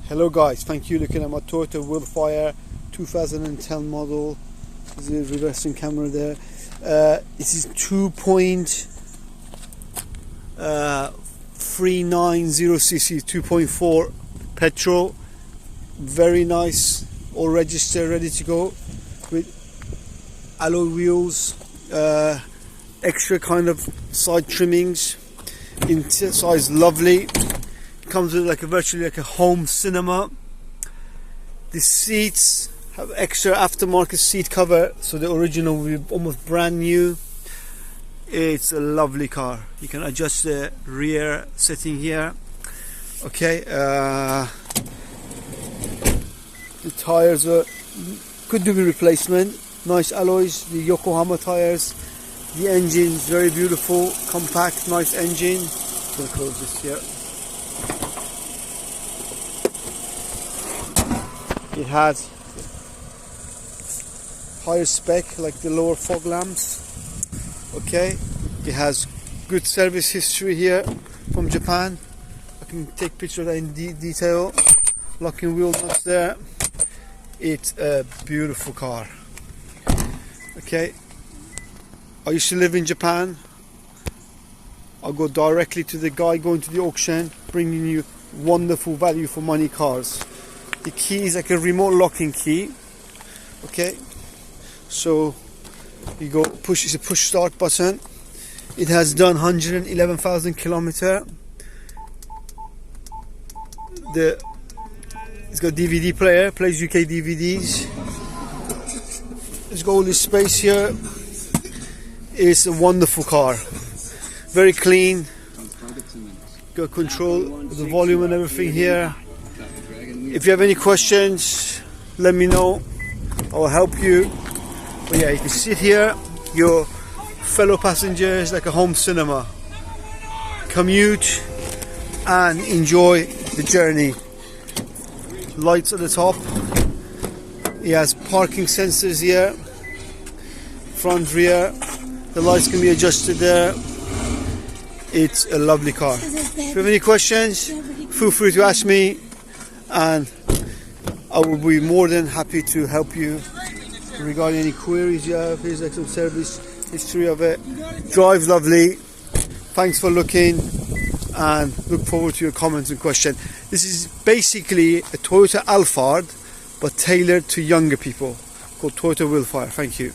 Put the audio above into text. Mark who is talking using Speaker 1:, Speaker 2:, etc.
Speaker 1: Hello guys, thank you. Looking at my Toyota VellFire 2010 model. There's a reversing camera there. This is 2.390cc 2.4 petrol. Very nice, all registered, ready to go, with alloy wheels, extra kind of side trimmings. Inside is lovely. Comes with virtually like a home cinema. The seats have extra aftermarket seat cover, so the original will be almost brand new. It's a lovely car. You can adjust the rear setting here. Okay, the tires could do with replacement. Nice alloys, the Yokohama tires. The engine is very beautiful, compact, nice engine. I'm gonna close this here. It has higher spec, like the lower fog lamps. Okay, it has good service history here from Japan. I can take pictures of that in detail. Locking wheel nuts there. It's a beautiful car. Okay, I used to live in Japan. I'll go directly to the guy going to the auction, bringing you wonderful value for money cars. The key is like a remote locking key. Okay, so you go push, it's a push start button. It has done 111,000 kilometers. It's got DVD player, plays UK DVDs. It's got all this space here. It's a wonderful car, very clean. Got control of the volume and everything here. If you have any questions, let me know. I will help you. But yeah, you can sit here, your fellow passengers, like a home cinema. Commute and enjoy the journey. Lights at the top. It has parking sensors here, front, rear. The lights can be adjusted there. It's a lovely car. If you have any questions, feel free to ask me, and I will be more than happy to help you regarding any queries you have. Here's like some service history of it. Drives lovely. Thanks for looking, and look forward to your comments and questions. This is basically a Toyota Alphard, but tailored to younger people, called Toyota VellFire. Thank you.